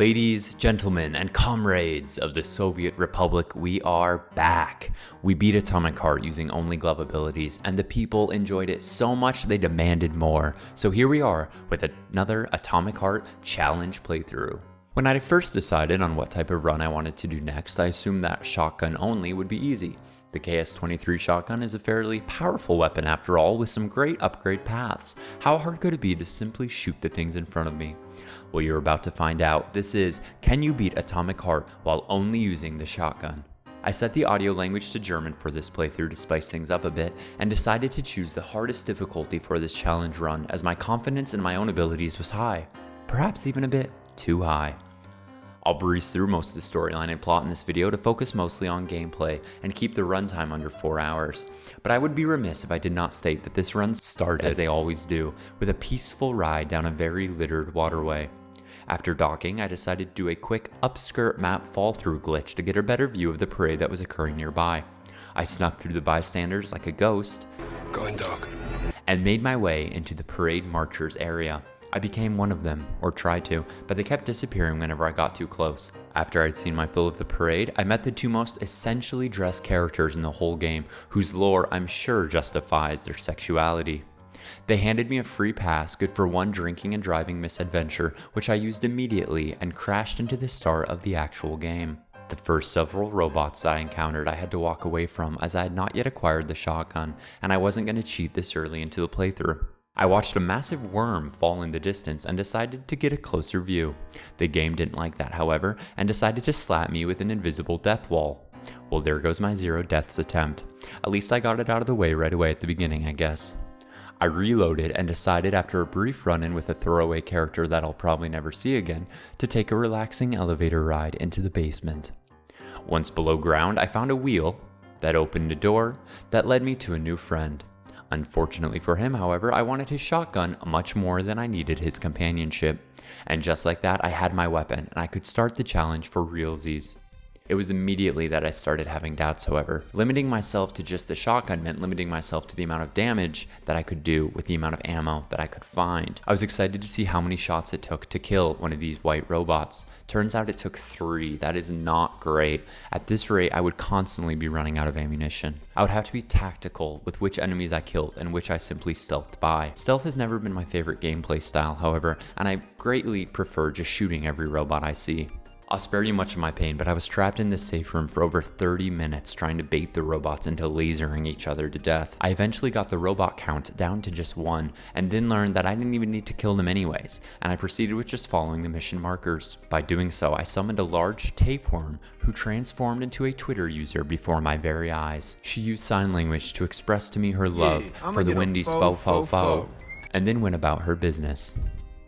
Ladies, gentlemen, and comrades of the Soviet Republic, we are back. We beat Atomic Heart using only glove abilities, and the people enjoyed it so much they demanded more. So here we are with another Atomic Heart challenge playthrough. When I first decided on what type of run I wanted to do next, I assumed that shotgun only would be easy. The KS-23 shotgun is a fairly powerful weapon after all, with some great upgrade paths. How hard could it be to simply shoot the things in front of me? Well, you're about to find out. This is, can you beat Atomic Heart while only using the shotgun? I set the audio language to German for this playthrough to spice things up a bit, and decided to choose the hardest difficulty for this challenge run as my confidence in my own abilities was high. Perhaps even a bit too high. I'll breeze through most of the storyline and plot in this video to focus mostly on gameplay and keep the runtime under 4 hours. But I would be remiss if I did not state that this run started, as they always do, with a peaceful ride down a very littered waterway. After docking, I decided to do a quick upskirt map fall-through glitch to get a better view of the parade that was occurring nearby. I snuck through the bystanders like a ghost, going dark, and made my way into the parade marchers area. I became one of them, or tried to, but they kept disappearing whenever I got too close. After I'd seen my fill of the parade, I met the two most essentially dressed characters in the whole game, whose lore I'm sure justifies their sexuality. They handed me a free pass, good for one drinking and driving misadventure, which I used immediately and crashed into the start of the actual game. The first several robots that I encountered I had to walk away from, as I had not yet acquired the shotgun, and I wasn't going to cheat this early into the playthrough. I watched a massive worm fall in the distance and decided to get a closer view. The game didn't like that, however, and decided to slap me with an invisible death wall. Well, there goes my 0 deaths attempt. At least I got it out of the way right away at the beginning, I guess. I reloaded and decided after a brief run-in with a throwaway character that I'll probably never see again to take a relaxing elevator ride into the basement. Once below ground, I found a wheel that opened a door that led me to a new friend. Unfortunately for him, however, I wanted his shotgun much more than I needed his companionship. And just like that, I had my weapon, and I could start the challenge for realsies. It was immediately that I started having doubts, however. Limiting myself to just the shotgun meant limiting myself to the amount of damage that I could do with the amount of ammo that I could find. I was excited to see how many shots it took to kill one of these white robots. Turns out it took 3. That is not great. At this rate, I would constantly be running out of ammunition. I would have to be tactical with which enemies I killed and which I simply stealthed by. Stealth has never been my favorite gameplay style, however, and I greatly prefer just shooting every robot I see. I'll spare you much of my pain, but I was trapped in this safe room for over 30 minutes trying to bait the robots into lasering each other to death. I eventually got the robot count down to just 1, and then learned that I didn't even need to kill them anyways, and I proceeded with just following the mission markers. By doing so, I summoned a large tapeworm who transformed into a Twitter user before my very eyes. She used sign language to express to me her love for the Wendy's fo, and then went about her business.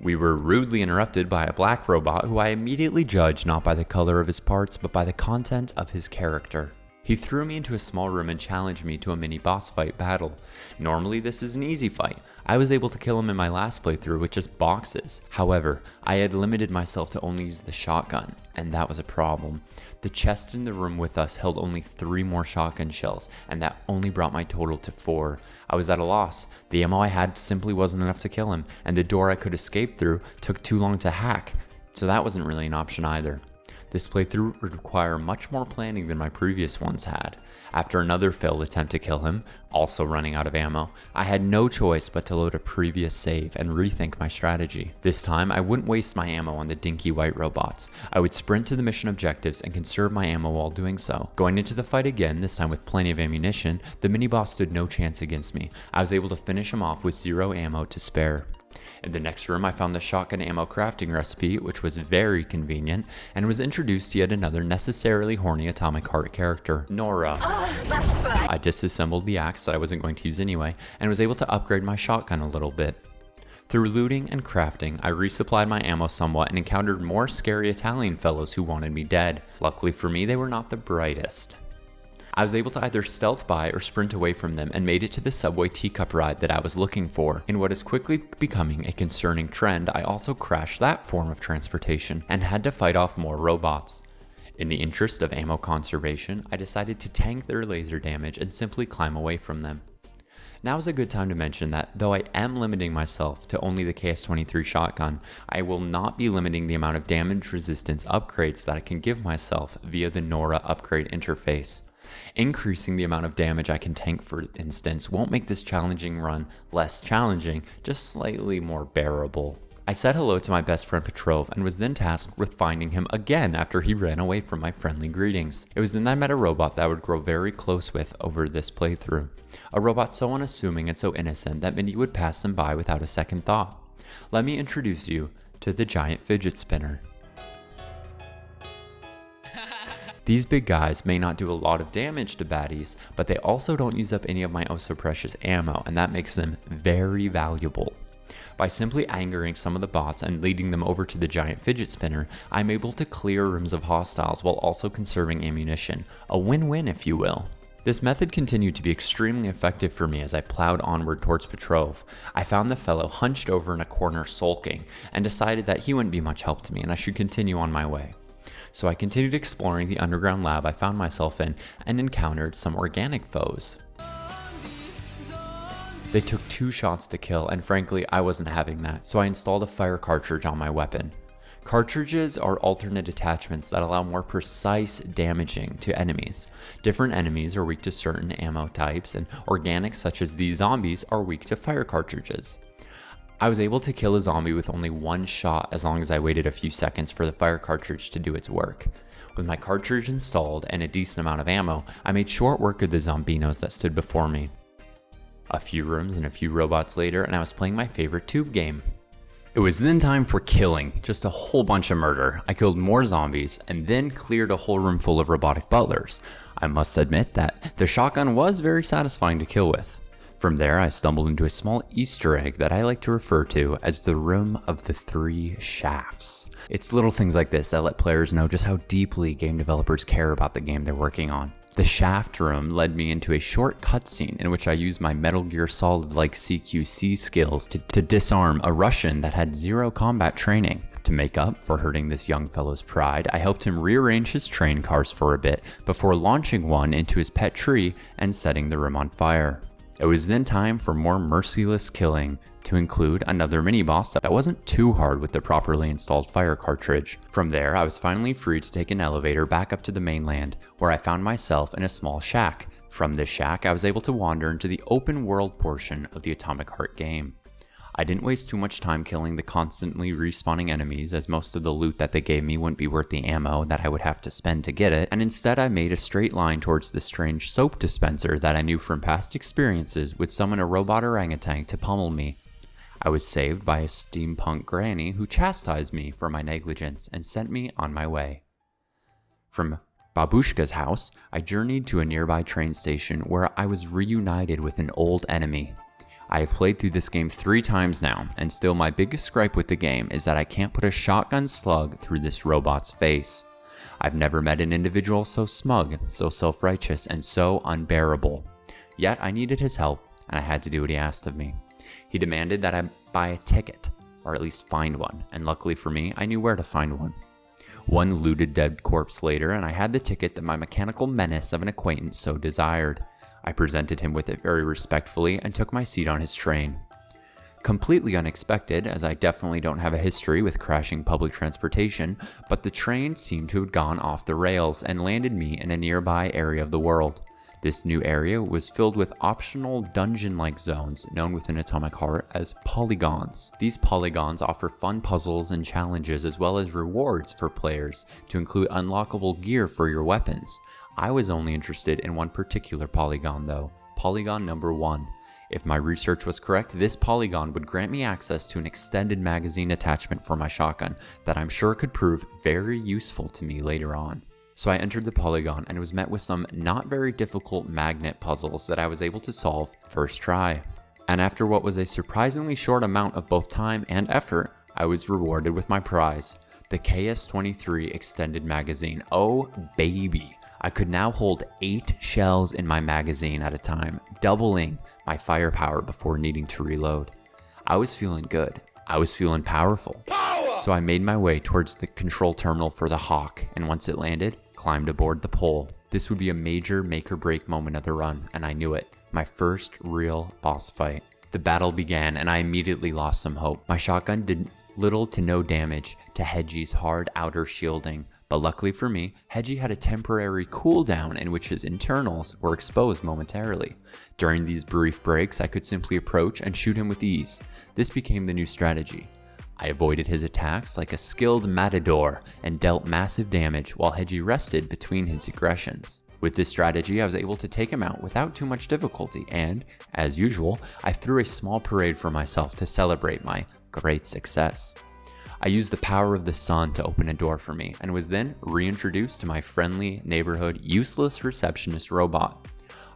We were rudely interrupted by a black robot who I immediately judged not by the color of his parts, but by the content of his character. He threw me into a small room and challenged me to a mini boss fight battle. Normally this is an easy fight. I was able to kill him in my last playthrough with just boxes. However, I had limited myself to only use the shotgun, and that was a problem. The chest in the room with us held only 3 more shotgun shells, and that only brought my total to 4. I was at a loss. The ammo I had simply wasn't enough to kill him, and the door I could escape through took too long to hack, so that wasn't really an option either. This playthrough would require much more planning than my previous ones had. After another failed attempt to kill him, also running out of ammo, I had no choice but to load a previous save and rethink my strategy. This time, I wouldn't waste my ammo on the dinky white robots. I would sprint to the mission objectives and conserve my ammo while doing so. Going into the fight again, this time with plenty of ammunition, the mini-boss stood no chance against me. I was able to finish him off with 0 ammo to spare. In the next room, I found the shotgun ammo crafting recipe, which was very convenient, and was introduced to yet another necessarily horny Atomic Heart character, Nora. I disassembled the axe that I wasn't going to use anyway, and was able to upgrade my shotgun a little bit. Through looting and crafting, I resupplied my ammo somewhat and encountered more scary Italian fellows who wanted me dead. Luckily for me, they were not the brightest. I was able to either stealth by or sprint away from them and made it to the subway teacup ride that I was looking for. In what is quickly becoming a concerning trend, I also crashed that form of transportation and had to fight off more robots. In the interest of ammo conservation, I decided to tank their laser damage and simply climb away from them. Now is a good time to mention that though I am limiting myself to only the KS-23 shotgun, I will not be limiting the amount of damage resistance upgrades that I can give myself via the Nora upgrade interface. Increasing the amount of damage I can tank, for instance, won't make this challenging run less challenging, just slightly more bearable. I said hello to my best friend Petrov and was then tasked with finding him again after he ran away from my friendly greetings. It was then I met a robot that I would grow very close with over this playthrough. A robot so unassuming and so innocent that many would pass them by without a second thought. Let me introduce you to the giant fidget spinner. These big guys may not do a lot of damage to baddies, but they also don't use up any of my oh so precious ammo, and that makes them very valuable. By simply angering some of the bots and leading them over to the giant fidget spinner, I'm able to clear rooms of hostiles while also conserving ammunition. A win-win, if you will. This method continued to be extremely effective for me as I plowed onward towards Petrov. I found the fellow hunched over in a corner sulking, and decided that he wouldn't be much help to me and I should continue on my way. So I continued exploring the underground lab I found myself in and encountered some organic foes. They took 2 shots to kill, and frankly I wasn't having that, so I installed a fire cartridge on my weapon. Cartridges are alternate attachments that allow more precise damaging to enemies. Different enemies are weak to certain ammo types, and organics such as these zombies are weak to fire cartridges. I was able to kill a zombie with only 1 shot as long as I waited a few seconds for the fire cartridge to do its work. With my cartridge installed and a decent amount of ammo, I made short work of the zombinos that stood before me. A few rooms and a few robots later, and I was playing my favorite tube game. It was then time for killing, just a whole bunch of murder. I killed more zombies and then cleared a whole room full of robotic butlers. I must admit that the shotgun was very satisfying to kill with. From there, I stumbled into a small Easter egg that I like to refer to as the Room of the 3 Shafts. It's little things like this that let players know just how deeply game developers care about the game they're working on. The shaft room led me into a short cutscene in which I used my Metal Gear Solid-like CQC skills to disarm a Russian that had 0 combat training. To make up for hurting this young fellow's pride, I helped him rearrange his train cars for a bit before launching one into his pet tree and setting the room on fire. It was then time for more merciless killing, to include another mini-boss that wasn't too hard with the properly installed fire cartridge. From there, I was finally free to take an elevator back up to the mainland, where I found myself in a small shack. From this shack, I was able to wander into the open world portion of the Atomic Heart game. I didn't waste too much time killing the constantly respawning enemies, as most of the loot that they gave me wouldn't be worth the ammo that I would have to spend to get it, and instead I made a straight line towards the strange soap dispenser that I knew from past experiences would summon a robot orangutan to pummel me. I was saved by a steampunk granny who chastised me for my negligence and sent me on my way. From Babushka's house, I journeyed to a nearby train station where I was reunited with an old enemy. I have played through this game 3 times now, and still my biggest gripe with the game is that I can't put a shotgun slug through this robot's face. I've never met an individual so smug, so self-righteous, and so unbearable. Yet I needed his help, and I had to do what he asked of me. He demanded that I buy a ticket, or at least find one, and luckily for me, I knew where to find one. One looted dead corpse later, and I had the ticket that my mechanical menace of an acquaintance so desired. I presented him with it very respectfully and took my seat on his train. Completely unexpected, as I definitely don't have a history with crashing public transportation, but the train seemed to have gone off the rails and landed me in a nearby area of the world. This new area was filled with optional dungeon-like zones known within Atomic Heart as polygons. These polygons offer fun puzzles and challenges as well as rewards for players to include unlockable gear for your weapons. I was only interested in one particular polygon though, polygon number 1. If my research was correct, this polygon would grant me access to an extended magazine attachment for my shotgun that I'm sure could prove very useful to me later on. So I entered the polygon and was met with some not very difficult magnet puzzles that I was able to solve first try. And after what was a surprisingly short amount of both time and effort, I was rewarded with my prize, the KS-23 extended magazine. Oh baby! I could now hold 8 shells in my magazine at a time, doubling my firepower before needing to reload. I was feeling good. I was feeling powerful. So I made my way towards the control terminal for the Hawk, and once it landed, climbed aboard the pole. This would be a major make or break moment of the run, and I knew it. My first real boss fight. The battle began and I immediately lost some hope. My shotgun did little to no damage to Hedgie's hard outer shielding, but luckily for me, Hedgie had a temporary cooldown in which his internals were exposed momentarily. During these brief breaks, I could simply approach and shoot him with ease. This became the new strategy. I avoided his attacks like a skilled matador and dealt massive damage while Hedgie rested between his aggressions. With this strategy, I was able to take him out without too much difficulty and, as usual, I threw a small parade for myself to celebrate my great success. I used the power of the sun to open a door for me and was then reintroduced to my friendly neighborhood useless receptionist robot.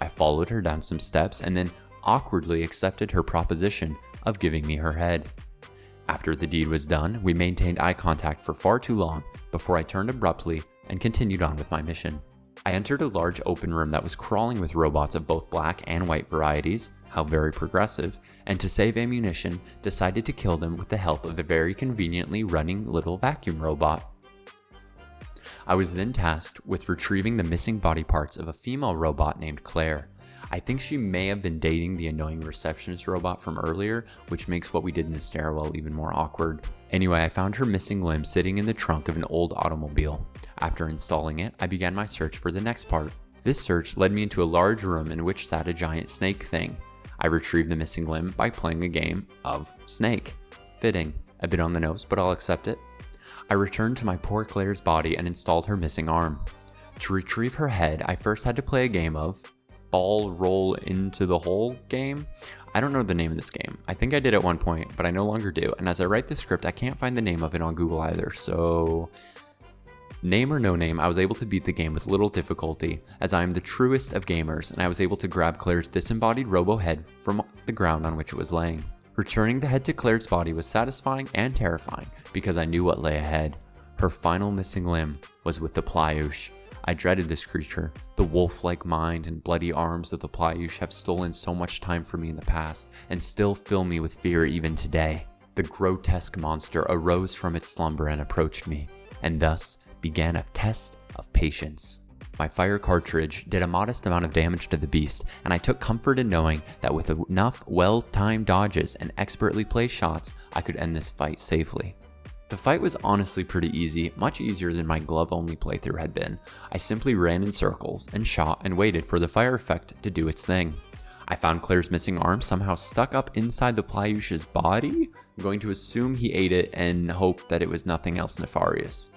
I followed her down some steps and then awkwardly accepted her proposition of giving me her head. After the deed was done, we maintained eye contact for far too long before I turned abruptly and continued on with my mission. I entered a large open room that was crawling with robots of both black and white varieties, how very progressive, and to save ammunition, decided to kill them with the help of a very conveniently running little vacuum robot. I was then tasked with retrieving the missing body parts of a female robot named Claire. I think she may have been dating the annoying receptionist robot from earlier, which makes what we did in the stairwell even more awkward. Anyway, I found her missing limb sitting in the trunk of an old automobile. After installing it, I began my search for the next part. This search led me into a large room in which sat a giant snake thing. I retrieved the missing limb by playing a game of Snake. Fitting. A bit on the nose, but I'll accept it. I returned to my poor Claire's body and installed her missing arm. To retrieve her head, I first had to play a game of Ball Roll Into the Hole game. I don't know the name of this game. I think I did at one point, but I no longer do. And as I write the script, I can't find the name of it on Google either, so... Name or no name, I was able to beat the game with little difficulty, as I am the truest of gamers, and I was able to grab Claire's disembodied robo head from the ground on which it was laying. Returning the head to Claire's body was satisfying and terrifying, because I knew what lay ahead. Her final missing limb was with the Pliosh. I dreaded this creature. The wolf-like mind and bloody arms of the Pliosh have stolen so much time from me in the past, and still fill me with fear even today. The grotesque monster arose from its slumber and approached me, and thus began a test of patience. My fire cartridge did a modest amount of damage to the beast, and I took comfort in knowing that with enough well-timed dodges and expertly placed shots, I could end this fight safely. The fight was honestly pretty easy, much easier than my glove-only playthrough had been. I simply ran in circles and shot and waited for the fire effect to do its thing. I found Claire's missing arm somehow stuck up inside the Pliosh's body. I'm going to assume he ate it and hope that it was nothing else nefarious.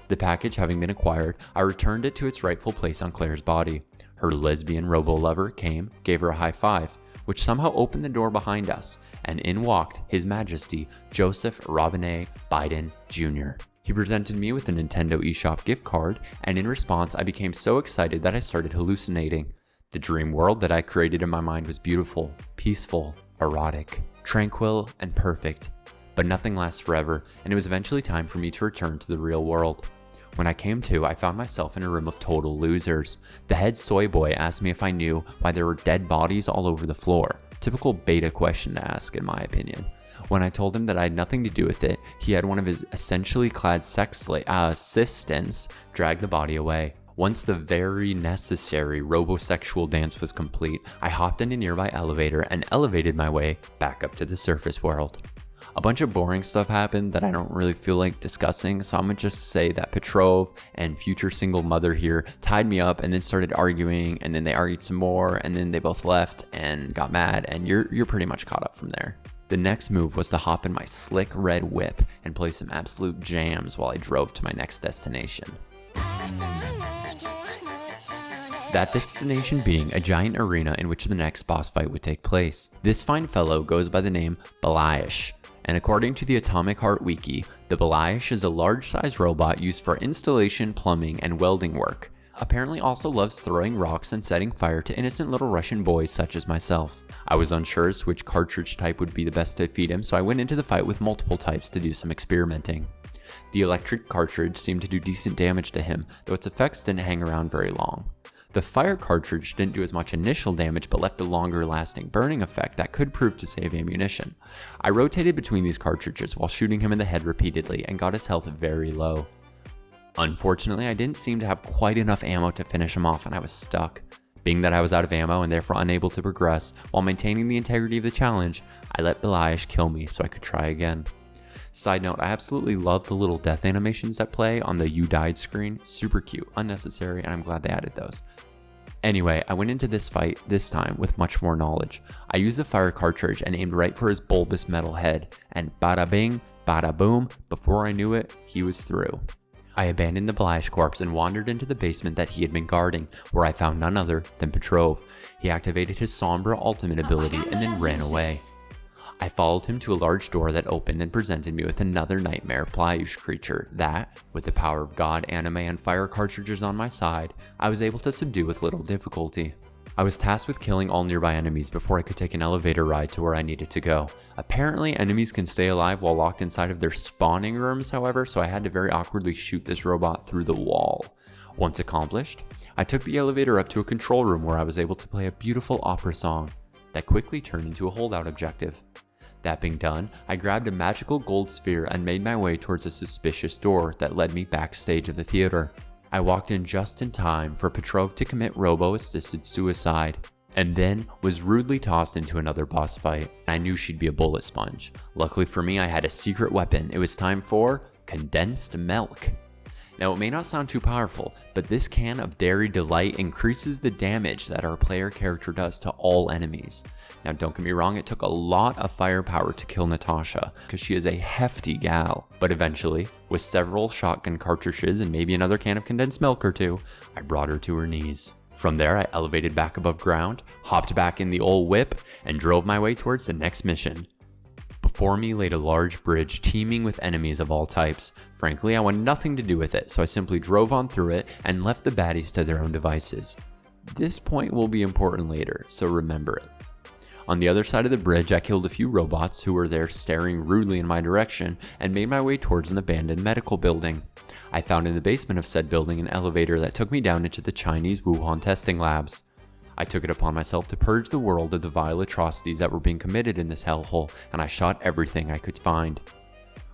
The package having been acquired, I returned it to its rightful place on Claire's body. Her lesbian robo-lover came, gave her a high five, which somehow opened the door behind us, and in walked His Majesty Joseph Robinette Biden Jr. He presented me with a Nintendo eShop gift card, and in response I became so excited that I started hallucinating. The dream world that I created in my mind was beautiful, peaceful, erotic, tranquil, and perfect. But nothing lasts forever, and it was eventually time for me to return to the real world. When I came to, I found myself in a room of total losers. The head soy boy asked me if I knew why there were dead bodies all over the floor. Typical beta question to ask, in my opinion. When I told him that I had nothing to do with it, he had one of his essentially clad assistants drag the body away. Once the very necessary robosexual dance was complete, I hopped in a nearby elevator and elevated my way back up to the surface world. A bunch of boring stuff happened that I don't really feel like discussing, so I'm gonna just say that Petrov and future single mother here tied me up and then started arguing, and then they argued some more, and then they both left and got mad, and you're pretty much caught up from there. The next move was to hop in my slick red whip and play some absolute jams while I drove to my next destination. That destination being a giant arena in which the next boss fight would take place. This fine fellow goes by the name Belayash, and according to the Atomic Heart Wiki, the Belayash is a large-sized robot used for installation, plumbing, and welding work. Apparently also loves throwing rocks and setting fire to innocent little Russian boys such as myself. I was unsure as to which cartridge type would be the best to defeat him, so I went into the fight with multiple types to do some experimenting. The electric cartridge seemed to do decent damage to him, though its effects didn't hang around very long. The fire cartridge didn't do as much initial damage but left a longer lasting burning effect that could prove to save ammunition. I rotated between these cartridges while shooting him in the head repeatedly and got his health very low. Unfortunately, I didn't seem to have quite enough ammo to finish him off and I was stuck. Being that I was out of ammo and therefore unable to progress while maintaining the integrity of the challenge, I let Belayash kill me so I could try again. Side note, I absolutely love the little death animations that play on the "you died" screen. Super cute, unnecessary, and I'm glad they added those. Anyway, I went into this fight this time with much more knowledge. I used the fire cartridge and aimed right for his bulbous metal head, and bada bing, bada boom, before I knew it, he was through. I abandoned the Belayash corpse and wandered into the basement that he had been guarding, where I found none other than Petrov. He activated his Sombra ultimate ability and then ran away. I followed him to a large door that opened and presented me with another nightmare Pliosh creature that, with the power of God, anime, and fire cartridges on my side, I was able to subdue with little difficulty. I was tasked with killing all nearby enemies before I could take an elevator ride to where I needed to go. Apparently, enemies can stay alive while locked inside of their spawning rooms, however, so I had to very awkwardly shoot this robot through the wall. Once accomplished, I took the elevator up to a control room where I was able to play a beautiful opera song that quickly turned into a holdout objective. That being done, I grabbed a magical gold sphere and made my way towards a suspicious door that led me backstage of the theater. I walked in just in time for Petrov to commit robo-assisted suicide, and then was rudely tossed into another boss fight. I knew she'd be a bullet sponge. Luckily for me, I had a secret weapon. It was time for condensed milk. Now, it may not sound too powerful, but this can of Dairy Delight increases the damage that our player character does to all enemies. Now, don't get me wrong, it took a lot of firepower to kill Natasha, because she is a hefty gal. But eventually, with several shotgun cartridges and maybe another can of condensed milk or two, I brought her to her knees. From there, I elevated back above ground, hopped back in the old whip, and drove my way towards the next mission. Before me laid a large bridge teeming with enemies of all types. Frankly, I wanted nothing to do with it, so I simply drove on through it and left the baddies to their own devices. This point will be important later, so remember it. On the other side of the bridge, I killed a few robots who were there staring rudely in my direction and made my way towards an abandoned medical building. I found in the basement of said building an elevator that took me down into the Chinese Wuhan testing labs. I took it upon myself to purge the world of the vile atrocities that were being committed in this hellhole, and I shot everything I could find.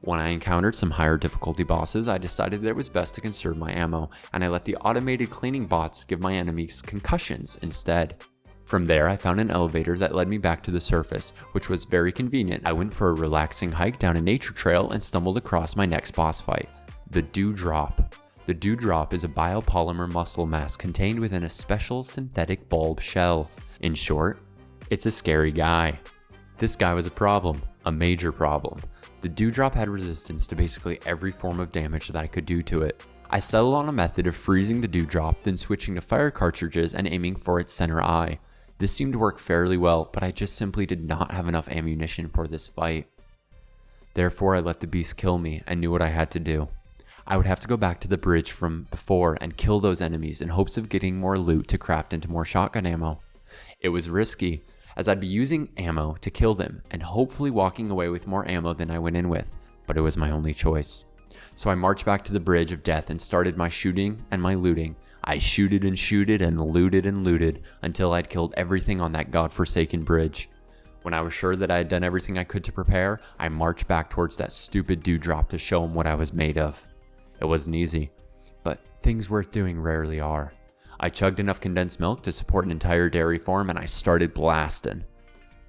When I encountered some higher difficulty bosses, I decided that it was best to conserve my ammo, and I let the automated cleaning bots give my enemies concussions instead. From there, I found an elevator that led me back to the surface, which was very convenient. I went for a relaxing hike down a nature trail and stumbled across my next boss fight, the Dewdrop. The Dewdrop is a biopolymer muscle mass contained within a special synthetic bulb shell. In short, it's a scary guy. This guy was a problem, a major problem. The Dewdrop had resistance to basically every form of damage that I could do to it. I settled on a method of freezing the Dewdrop, then switching to fire cartridges and aiming for its center eye. This seemed to work fairly well, but I just simply did not have enough ammunition for this fight. Therefore, I let the beast kill me and knew what I had to do. I would have to go back to the bridge from before and kill those enemies in hopes of getting more loot to craft into more shotgun ammo. It was risky, as I'd be using ammo to kill them and hopefully walking away with more ammo than I went in with, but it was my only choice. So I marched back to the bridge of death and started my shooting and my looting. I shooted and looted until I'd killed everything on that godforsaken bridge. When I was sure that I had done everything I could to prepare, I marched back towards that stupid Dewdrop to show him what I was made of. It wasn't easy, but things worth doing rarely are. I chugged enough condensed milk to support an entire dairy farm and I started blasting.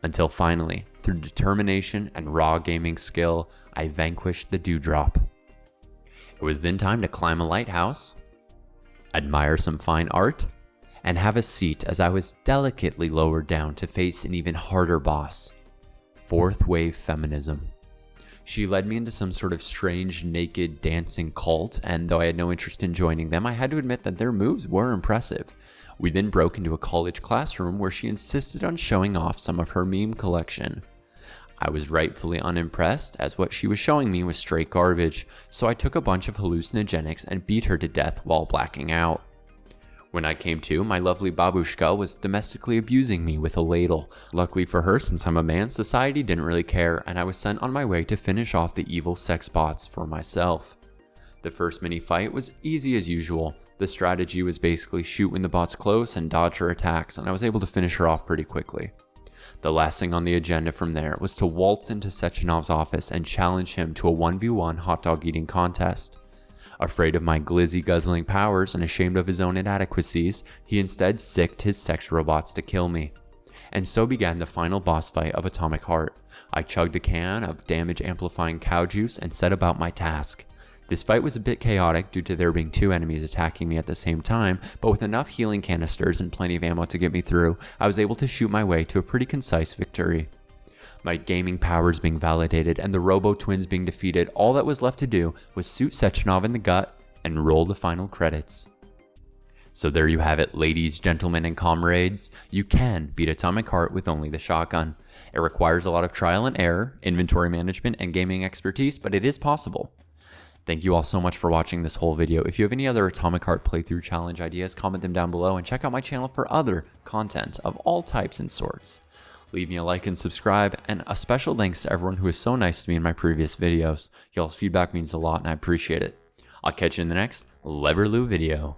Until finally, through determination and raw gaming skill, I vanquished the Dewdrop. It was then time to climb a lighthouse, admire some fine art, and have a seat as I was delicately lowered down to face an even harder boss, fourth wave feminism. She led me into some sort of strange, naked, dancing cult, and though I had no interest in joining them, I had to admit that their moves were impressive. We then broke into a college classroom where she insisted on showing off some of her meme collection. I was rightfully unimpressed, as what she was showing me was straight garbage, so I took a bunch of hallucinogenics and beat her to death while blacking out. When I came to, my lovely babushka was domestically abusing me with a ladle. Luckily for her, since I'm a man, society didn't really care, and I was sent on my way to finish off the evil sex bots for myself. The first mini fight was easy as usual. The strategy was basically shoot when the bot's close and dodge her attacks, and I was able to finish her off pretty quickly. The last thing on the agenda from there was to waltz into Sechenov's office and challenge him to a 1v1 hot dog eating contest. Afraid of my glizzy-guzzling powers and ashamed of his own inadequacies, he instead sicked his sex robots to kill me. And so began the final boss fight of Atomic Heart. I chugged a can of damage-amplifying cow juice and set about my task. This fight was a bit chaotic due to there being 2 enemies attacking me at the same time, but with enough healing canisters and plenty of ammo to get me through, I was able to shoot my way to a pretty concise victory. My gaming powers being validated and the Robo-Twins being defeated, all that was left to do was shoot Sechenov in the gut and roll the final credits. So there you have it, ladies, gentlemen, and comrades. You can beat Atomic Heart with only the shotgun. It requires a lot of trial and error, inventory management, and gaming expertise, but it is possible. Thank you all so much for watching this whole video. If you have any other Atomic Heart playthrough challenge ideas, comment them down below and check out my channel for other content of all types and sorts. Leave me a like and subscribe, and a special thanks to everyone who was so nice to me in my previous videos. Y'all's feedback means a lot and I appreciate it. I'll catch you in the next Leverloo video.